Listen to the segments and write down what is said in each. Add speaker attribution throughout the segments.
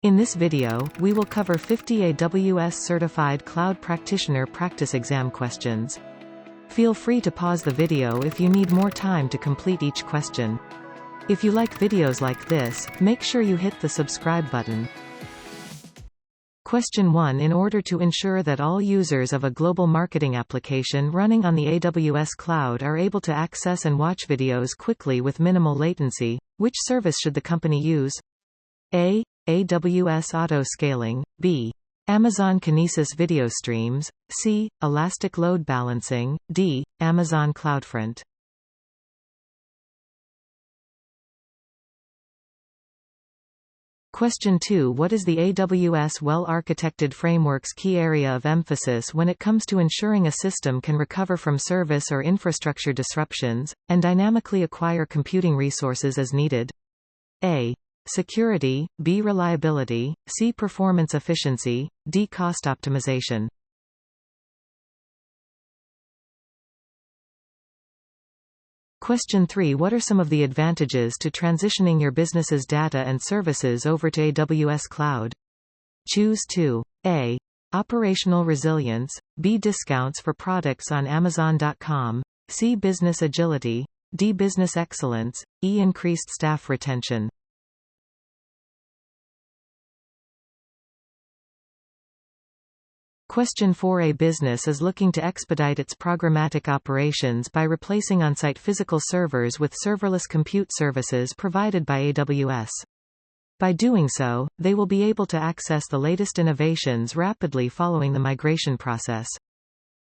Speaker 1: In this video, we will cover 50 AWS Certified Cloud Practitioner practice exam questions. Feel free to pause the video if you need more time to complete each question. If you like videos like this, make sure you hit the subscribe button. Question 1. In order to ensure that all users of a global marketing application running on the AWS cloud are able to access and watch videos quickly with minimal latency, which service should the company use? A. AWS Auto-Scaling, B. Amazon Kinesis Video Streams, C. Elastic Load Balancing, D. Amazon CloudFront. Question 2. What is the AWS well-architected framework's key area of emphasis when it comes to ensuring a system can recover from service or infrastructure disruptions, and dynamically acquire computing resources as needed? A. Security, B. Reliability, C. Performance efficiency, D. Cost optimization. Question 3. What are some of the advantages to transitioning your business's data and services over to AWS Cloud? Choose 2. A. Operational resilience, B. Discounts for products on Amazon.com, C. Business agility, D. Business excellence, E. Increased staff retention. Question 4. A business is looking to expedite its programmatic operations by replacing on-site physical servers with serverless compute services provided by AWS. By doing so, they will be able to access the latest innovations rapidly following the migration process.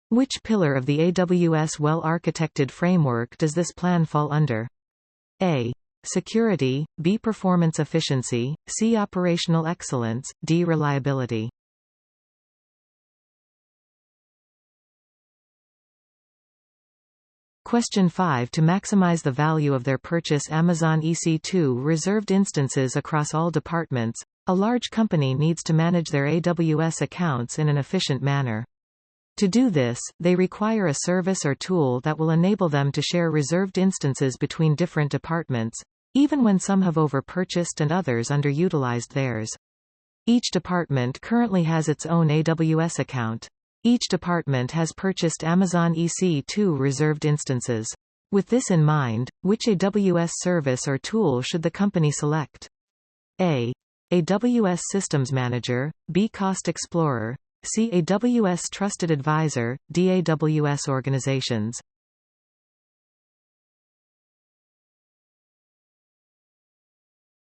Speaker 1: Which pillar of the AWS well-architected framework does this plan fall under? A. Security, B. Performance efficiency, C. Operational excellence, D. Reliability. Question 5. To maximize the value of their purchase Amazon EC2 reserved instances across all departments, a large company needs to manage their AWS accounts in an efficient manner. To do this, they require a service or tool that will enable them to share reserved instances between different departments, even when some have over-purchased and others underutilized theirs. Each department currently has its own AWS account. Each department has purchased Amazon EC2 reserved instances. With this in mind, which AWS service or tool should the company select? A. AWS Systems Manager, B. Cost Explorer, C. AWS Trusted Advisor, D. AWS Organizations.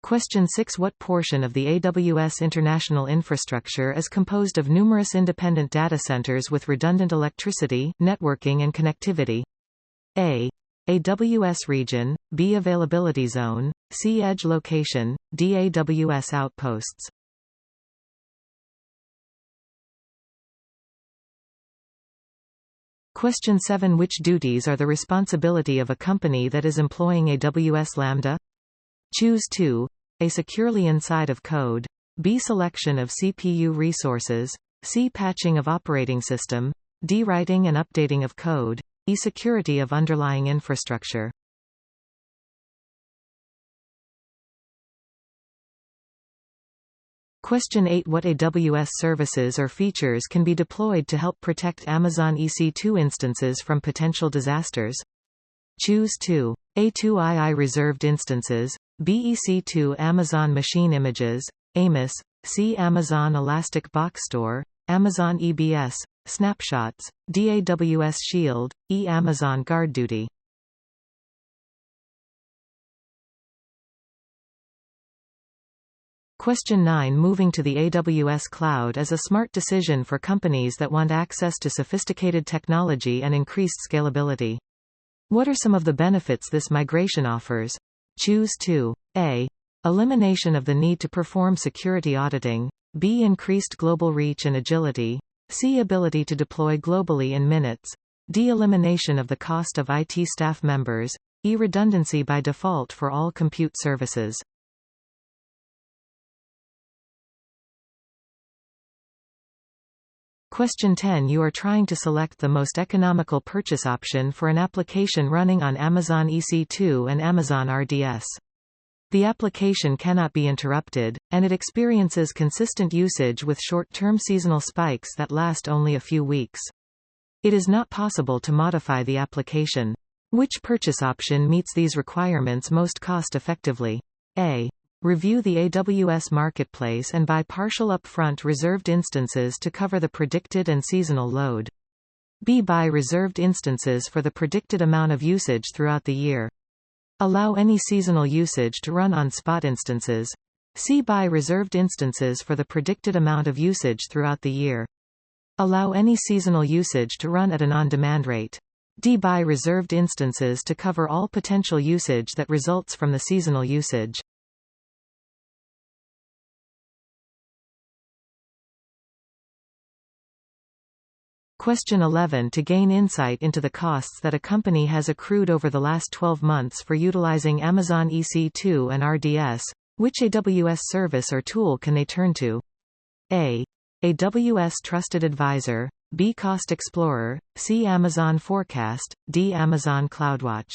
Speaker 1: Question 6. What portion of the AWS international infrastructure is composed of numerous independent data centers with redundant electricity, networking and connectivity? A. AWS region, B. Availability zone, C. Edge location, D. AWS outposts. Question 7. Which duties are the responsibility of a company that is employing AWS Lambda? Choose 2. A. Securely inside of code, B. Selection of CPU resources, C. Patching of operating system, D. Writing and updating of code, E. Security of underlying infrastructure. Question 8. What AWS services or features can be deployed to help protect Amazon EC2 instances from potential disasters? Choose 2. A2II reserved instances, B. EC2 Amazon Machine Images, AMIS, C. Amazon Elastic Box Store, Amazon EBS, Snapshots, D. AWS Shield, E. Amazon Guard Duty. Question 9. Moving to the AWS cloud is a smart decision for companies that want access to sophisticated technology and increased scalability. What are some of the benefits this migration offers? Choose 2. A. Elimination of the need to perform security auditing, B. Increased global reach and agility, C. Ability to deploy globally in minutes, D. Elimination of the cost of IT staff members, E. Redundancy by default for all compute services. Question 10. You are trying to select the most economical purchase option for an application running on Amazon EC2 and Amazon RDS. The application cannot be interrupted, and it experiences consistent usage with short-term seasonal spikes that last only a few weeks. It is not possible to modify the application. Which purchase option meets these requirements most cost-effectively? A. Review the AWS marketplace and buy partial upfront reserved instances to cover the predicted and seasonal load. B. Buy reserved instances for the predicted amount of usage throughout the year. Allow any seasonal usage to run on spot instances. C. Buy reserved instances for the predicted amount of usage throughout the year. Allow any seasonal usage to run at an on-demand rate. D. Buy reserved instances to cover all potential usage that results from the seasonal usage. Question 11. To gain insight into the costs that a company has accrued over the last 12 months for utilizing Amazon EC2 and RDS, which AWS service or tool can they turn to? A. AWS Trusted Advisor, B. Cost Explorer, C. Amazon Forecast, D. Amazon CloudWatch.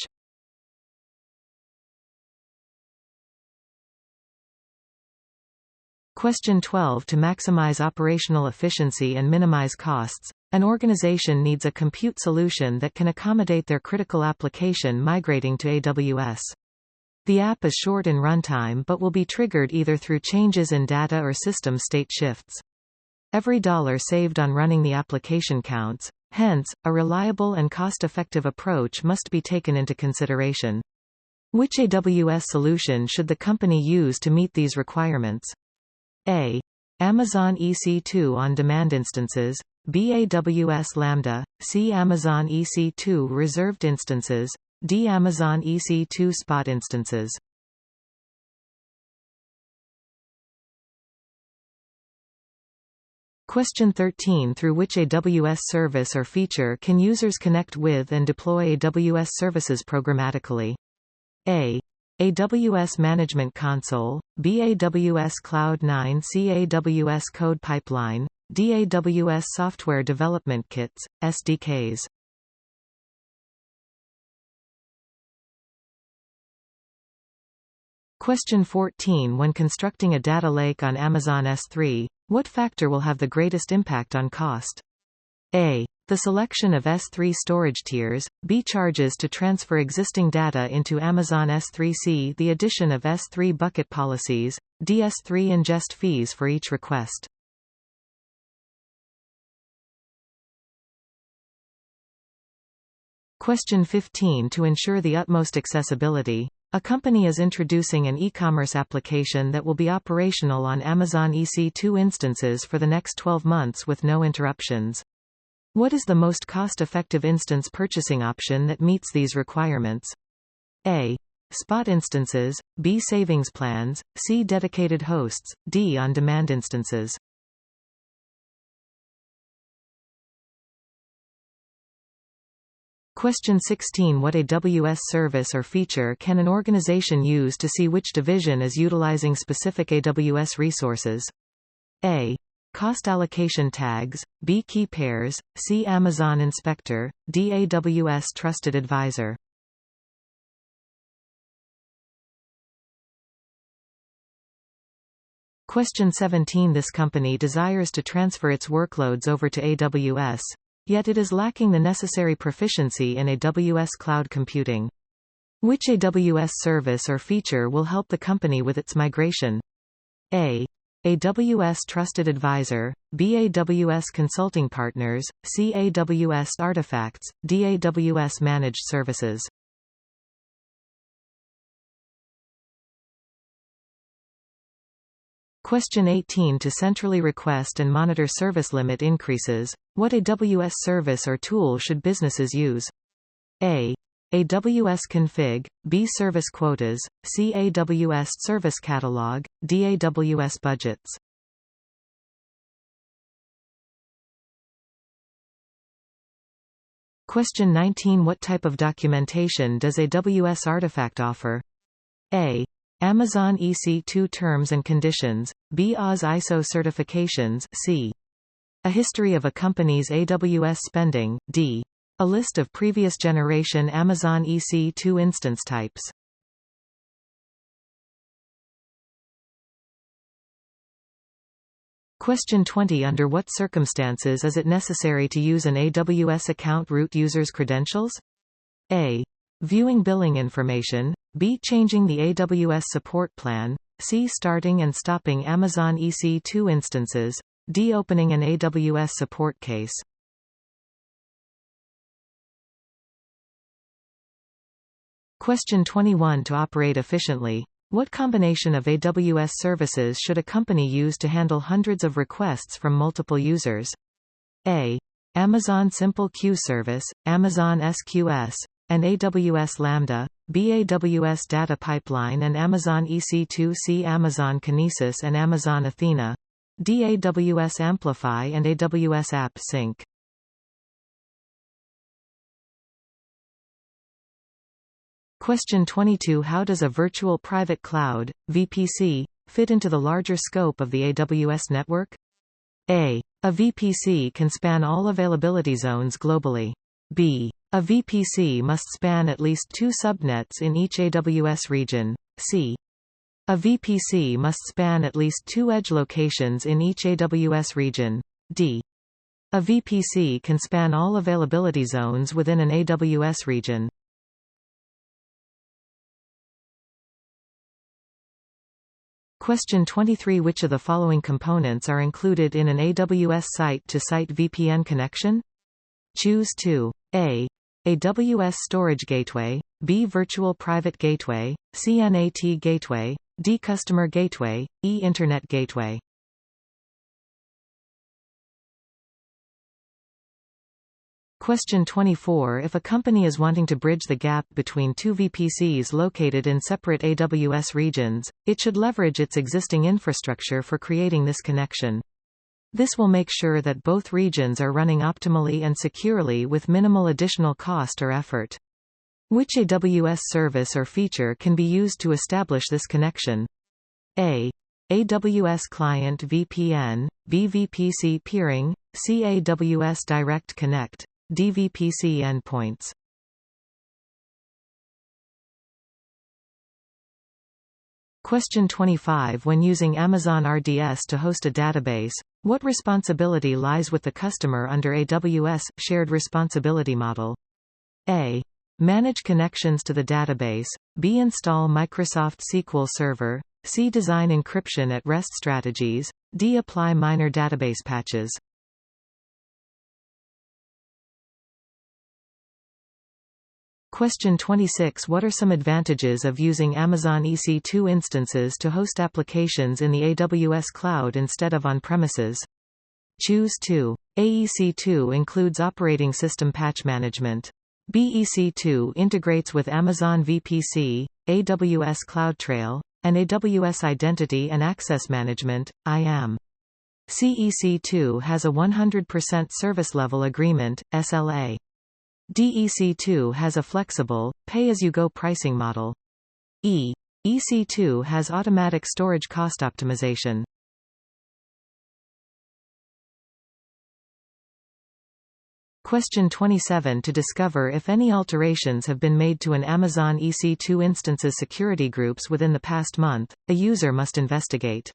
Speaker 1: Question 12. To maximize operational efficiency and minimize costs, an organization needs a compute solution that can accommodate their critical application migrating to AWS. The app is short in runtime but will be triggered either through changes in data or system state shifts. Every dollar saved on running the application counts, hence, a reliable and cost-effective approach must be taken into consideration. Which AWS solution should the company use to meet these requirements? A. Amazon EC2 on-demand instances, B. AWS Lambda, C. Amazon EC2 reserved instances, D. Amazon EC2 spot instances. Question 13. Through which AWS service or feature can users connect with and deploy AWS services programmatically? A. AWS Management Console, B. AWS Cloud 9, C. AWS Code Pipeline, D. AWS Software Development Kits, SDKs. Question 14. When constructing a data lake on Amazon S3, what factor will have the greatest impact on cost? A. The selection of S3 storage tiers, B. Charges to transfer existing data into Amazon S3, C. The addition of S3 bucket policies, D. S3 ingest fees for each request. Question 15. To ensure the utmost accessibility, a company is introducing an e-commerce application that will be operational on Amazon EC2 instances for the next 12 months with no interruptions. What is the most cost-effective instance purchasing option that meets these requirements? A. Spot instances, B. Savings plans, C. Dedicated hosts, D. On-demand instances. Question 16. What AWS service or feature can an organization use to see which division is utilizing specific AWS resources? A. Cost allocation tags, B. Key pairs, C. Amazon Inspector, D. AWS Trusted Advisor. Question 17. This company desires to transfer its workloads over to AWS, yet it is lacking the necessary proficiency in AWS cloud computing. Which AWS service or feature will help the company with its migration? A. AWS Trusted Advisor, B. AWS Consulting Partners, C. AWS Artifacts, D. AWS Managed Services. Question 18. To centrally request and monitor service limit increases, what AWS service or tool should businesses use? A. AWS Config, B. Service Quotas, C. AWS Service Catalog, D. AWS Budgets. Question 19. What type of documentation does AWS Artifact offer? A. Amazon EC2 Terms and Conditions, B. AWS ISO certifications, C. A history of a company's AWS spending, D. A list of previous generation Amazon EC2 instance types. Question 20. Under what circumstances is it necessary to use an AWS account root user's credentials? A. Viewing billing information. B. Changing the AWS support plan. C. Starting and stopping Amazon EC2 instances. D. Opening an AWS support case. Question 21. To operate efficiently, what combination of AWS services should a company use to handle hundreds of requests from multiple users? A. Amazon Simple Queue Service, Amazon SQS, and AWS Lambda. B. AWS Data Pipeline and Amazon EC2. C. Amazon Kinesis and Amazon Athena. D. AWS Amplify and AWS App Sync. Question 22. How does a virtual private cloud, VPC, fit into the larger scope of the AWS network? A. A VPC can span all availability zones globally. B. A VPC must span at least 2 subnets in each AWS region. C. A VPC must span at least 2 edge locations in each AWS region. D. A VPC can span all availability zones within an AWS region. Question 23. Which of the following components are included in an AWS site-to-site VPN connection? Choose 2. A. AWS Storage Gateway. B. Virtual Private Gateway. C. NAT Gateway. D. Customer Gateway. E. Internet Gateway. Question 24. If a company is wanting to bridge the gap between 2 VPCs located in separate AWS regions, it should leverage its existing infrastructure for creating this connection. This will make sure that both regions are running optimally and securely with minimal additional cost or effort. Which AWS service or feature can be used to establish this connection? A. AWS Client VPN. B. VPC peering. C. AWS Direct Connect. D. VPC endpoints. Question 25. When using Amazon RDS to host a database, what responsibility lies with the customer under AWS shared responsibility model? A. Manage connections to the database. B. Install Microsoft SQL Server. C. Design encryption at rest strategies. D. Apply minor database patches. Question 26. What are some advantages of using Amazon EC2 instances to host applications in the AWS cloud instead of on-premises? Choose 2. AEC2 includes operating system patch management. BEC2 integrates with Amazon VPC, AWS CloudTrail, and AWS Identity and Access Management, IAM. CEC2 has a 100% service level agreement, SLA. DEC2 has a flexible, pay-as-you-go pricing model. EC2 has automatic storage cost optimization. Question 27. To discover if any alterations have been made to an Amazon EC2 instance's security groups within the past month, a user must investigate.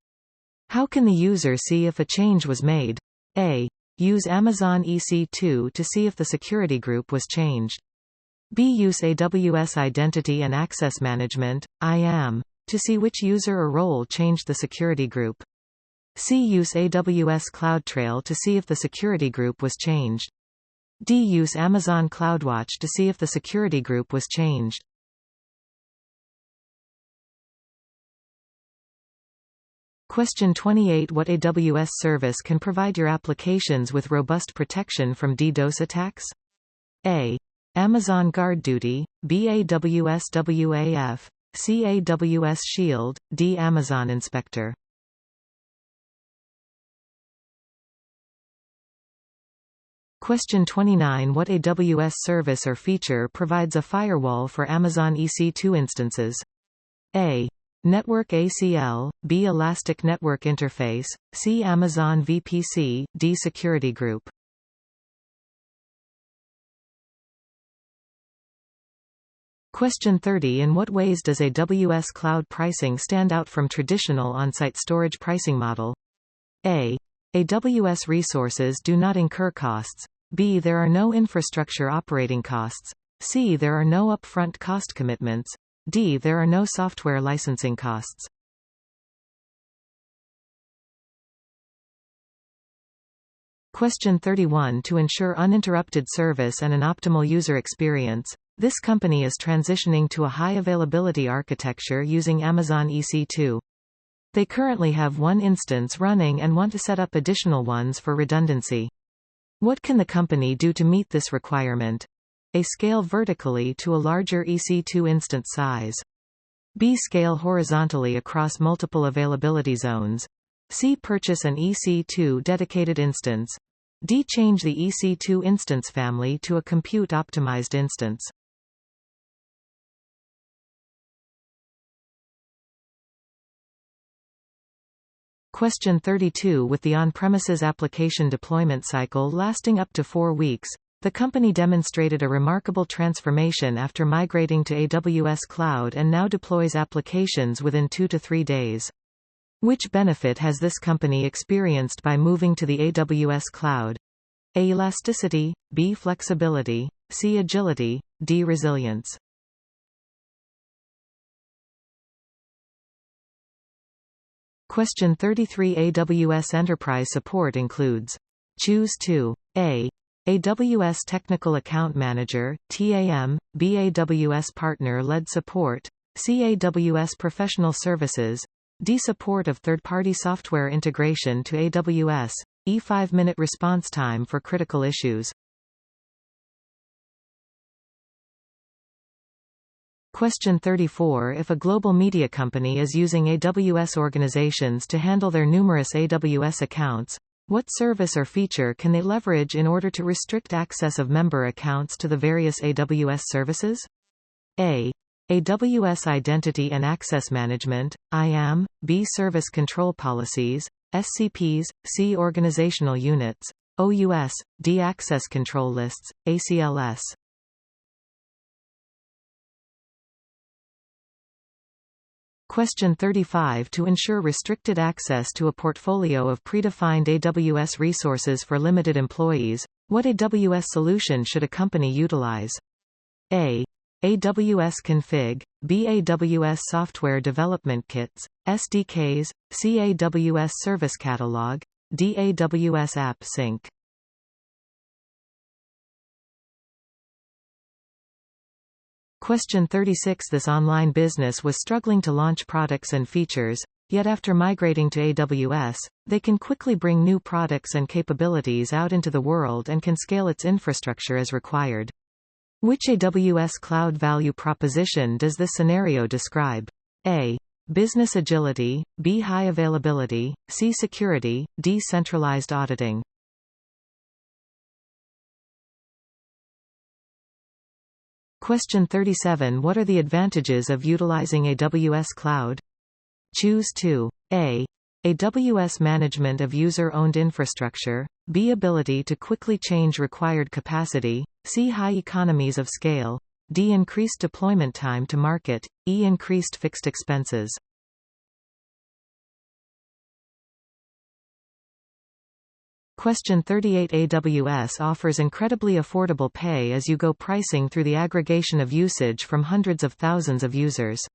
Speaker 1: How can the user see if a change was made? A. Use Amazon EC2 to see if the security group was changed. B. Use AWS Identity and Access Management, IAM, to see which user or role changed the security group. C. Use AWS CloudTrail to see if the security group was changed. D. Use Amazon CloudWatch to see if the security group was changed. Question 28. What AWS service can provide your applications with robust protection from DDoS attacks? A. Amazon GuardDuty. B. AWS WAF. C. AWS Shield. D. Amazon Inspector. Question 29. What AWS service or feature provides a firewall for Amazon EC2 instances? A. Network ACL. B. Elastic Network Interface. C. Amazon VPC. D. Security Group. Question 30. In what ways does AWS cloud pricing stand out from traditional on-site storage pricing model? A. AWS resources do not incur costs. B. There are no infrastructure operating costs. C. There are no upfront cost commitments. D. There are no software licensing costs. Question 31. To ensure uninterrupted service and an optimal user experience, this company is transitioning to a high-availability architecture using Amazon EC2. They currently have one instance running and want to set up additional ones for redundancy. What can the company do to meet this requirement? A. Scale vertically to a larger EC2 instance size. B. Scale horizontally across multiple availability zones. C. Purchase an EC2 dedicated instance. D. Change the EC2 instance family to a compute-optimized instance. Question 32. With the on-premises application deployment cycle lasting up to 4 weeks, the company demonstrated a remarkable transformation after migrating to AWS Cloud and now deploys applications within 2 to 3 days. Which benefit has this company experienced by moving to the AWS Cloud? A. Elasticity, B. Flexibility, C. Agility, D. Resilience. Question 33. AWS Enterprise support includes. Choose 2. A. AWS Technical Account Manager, TAM, B. AWS Partner-led support, C. AWS Professional Services, D. Support of third-party software integration to AWS, E. 5-minute response time for critical issues. Question 34. If a global media company is using AWS organizations to handle their numerous AWS accounts, what service or feature can they leverage in order to restrict access of member accounts to the various AWS services? A. AWS Identity and Access Management, IAM, B. Service Control Policies, SCPs, C. Organizational Units, OUS, D. Access Control Lists, ACLS. Question 35. To ensure restricted access to a portfolio of predefined AWS resources for limited employees, what AWS solution should a company utilize? A. AWS Config, B. AWS Software Development Kits, SDKs, C. AWS Service Catalog, D. AWS App Sync. Question 36. This online business was struggling to launch products and features, yet after migrating to AWS, they can quickly bring new products and capabilities out into the world and can scale its infrastructure as required. Which AWS cloud value proposition does this scenario describe? A. Business agility, B. High availability, C. Security, D. Centralized auditing. Question 37. What are the advantages of utilizing AWS Cloud? Choose 2. A. AWS management of user-owned infrastructure, B. Ability to quickly change required capacity, C. High economies of scale, D. Increased deployment time to market, E. Increased fixed expenses. Question 38. AWS offers incredibly affordable pay-as-you-go pricing through the aggregation of usage from hundreds of thousands of users.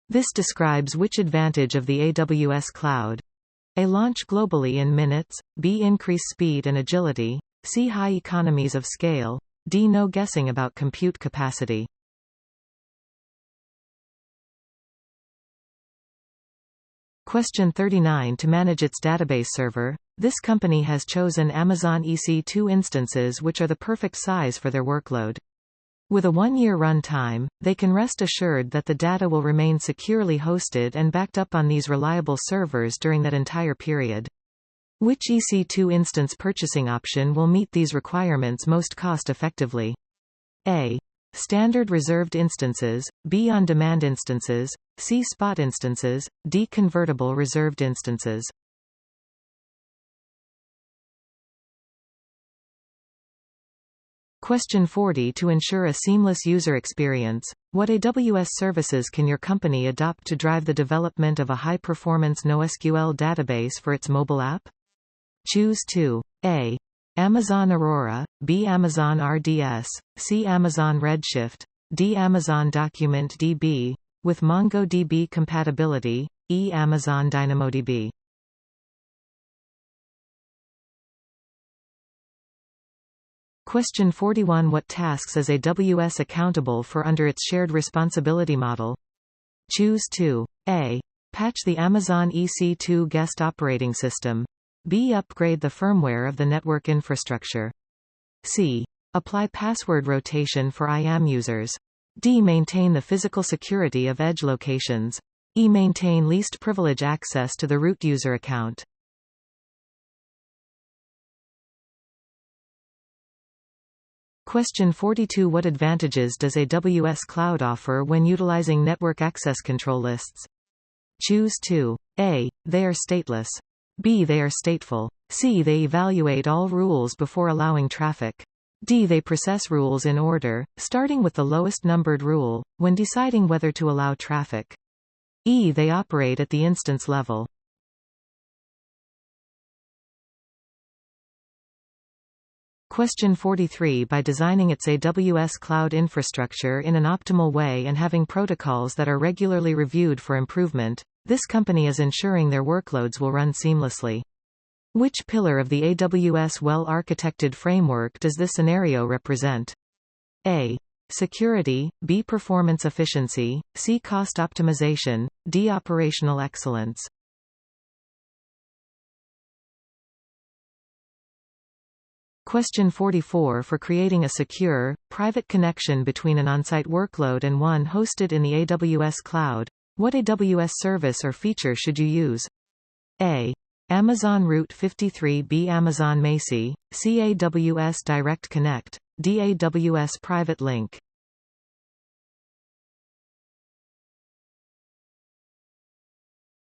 Speaker 1: This describes which advantage of the AWS cloud? A. Launch globally in minutes, B. Increase speed and agility, C. High economies of scale, D. No guessing about compute capacity. Question 39. To manage its database server, this company has chosen Amazon EC2 instances which are the perfect size for their workload. With a 1-year run time, they can rest assured that the data will remain securely hosted and backed up on these reliable servers during that entire period. Which EC2 instance purchasing option will meet these requirements most cost-effectively? A. Standard reserved instances, B. On-demand instances, C. Spot instances, D. Convertible reserved instances. Question 40. To ensure a seamless user experience, what AWS services can your company adopt to drive the development of a high-performance NoSQL database for its mobile app? Choose 2. A. Amazon Aurora, B. Amazon RDS, C. Amazon Redshift, D. Amazon Document DB, with MongoDB compatibility, E. Amazon DynamoDB. Question 41. What tasks is AWS accountable for under its shared responsibility model? Choose 2. A. Patch the Amazon EC2 guest operating system. B. Upgrade the firmware of the network infrastructure. C. Apply password rotation for IAM users. D. Maintain the physical security of edge locations. E. Maintain least privilege access to the root user account. Question 42. What advantages does AWS Cloud offer when utilizing network access control lists? Choose 2. A. They are stateless. B. They are stateful. C. They evaluate all rules before allowing traffic. D. They process rules in order, starting with the lowest numbered rule, when deciding whether to allow traffic. E. They operate at the instance level. Question 43. By designing its AWS cloud infrastructure in an optimal way and having protocols that are regularly reviewed for improvement, this company is ensuring their workloads will run seamlessly. Which pillar of the AWS well-architected framework does this scenario represent? A. Security, B. Performance efficiency, C. Cost optimization, D. Operational excellence. Question 44. For creating a secure, private connection between an on-site workload and one hosted in the AWS cloud, what AWS service or feature should you use? A. Amazon Route 53, B. Amazon Macie, C. AWS Direct Connect, D. AWS Private Link.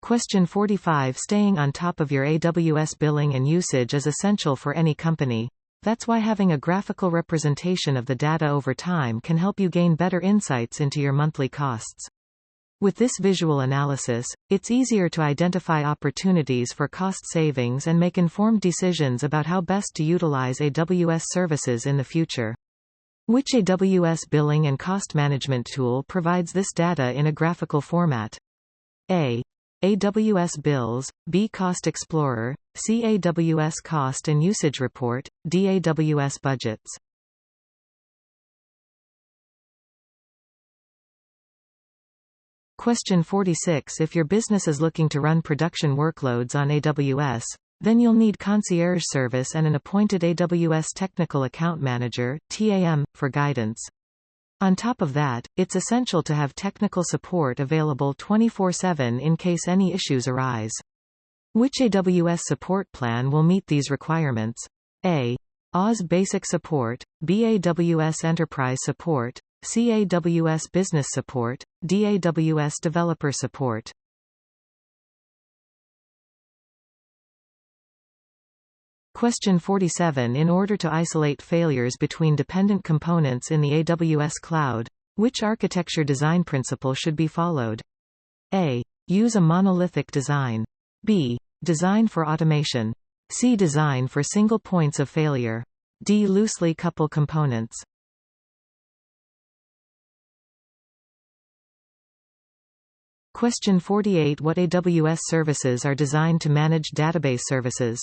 Speaker 1: Question 45. Staying on top of your AWS billing and usage is essential for any company. That's why having a graphical representation of the data over time can help you gain better insights into your monthly costs. With this visual analysis, it's easier to identify opportunities for cost savings and make informed decisions about how best to utilize AWS services in the future. Which AWS billing and cost management tool provides this data in a graphical format? A. AWS Bills, B. Cost Explorer, C. AWS Cost and Usage Report, D. AWS Budgets. Question 46. If your business is looking to run production workloads on AWS, then you'll need concierge service and an appointed AWS Technical Account Manager (TAM) for guidance. On top of that, it's essential to have technical support available 24/7 in case any issues arise. Which AWS support plan will meet these requirements? A. AWS Basic Support, B. AWS Enterprise Support, C. AWS Business Support, D. AWS Developer Support. Question 47. In order to isolate failures between dependent components in the AWS cloud, which architecture design principle should be followed? A. Use a monolithic design. B. Design for automation. C. Design for single points of failure. D. Loosely couple components. Question 48. What AWS services are designed to manage database services?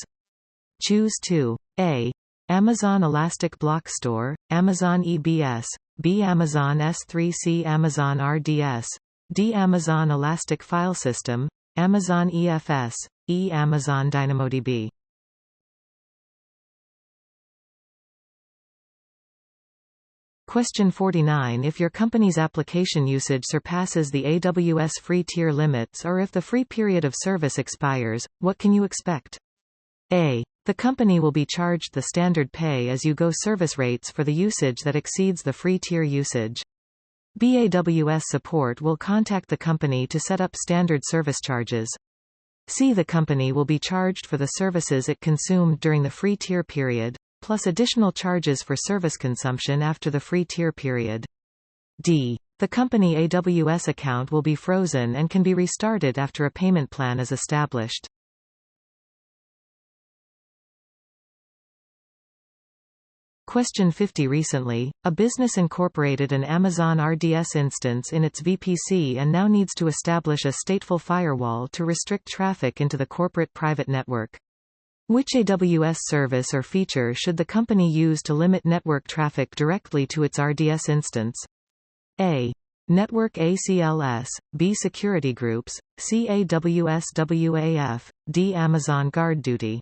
Speaker 1: Choose 2. A. Amazon Elastic Block Store, Amazon EBS, B. Amazon S3, C. Amazon RDS, D. Amazon Elastic File System, Amazon EFS, E. Amazon DynamoDB. Question 49. If your company's application usage surpasses the AWS free tier limits or if the free period of service expires, what can you expect? A. The company will be charged the standard pay-as-you-go service rates for the usage that exceeds the free tier usage. B. AWS support will contact the company to set up standard service charges. C. The company will be charged for the services it consumed during the free tier period, plus additional charges for service consumption after the free tier period. D. The company AWS account will be frozen and can be restarted after a payment plan is established. Question 50. Recently, a business incorporated an Amazon RDS instance in its VPC and now needs to establish a stateful firewall to restrict traffic into the corporate private network. Which AWS service or feature should the company use to limit network traffic directly to its RDS instance? A. Network ACLS, B. Security groups, C. AWS WAF, D. Amazon Guard Duty.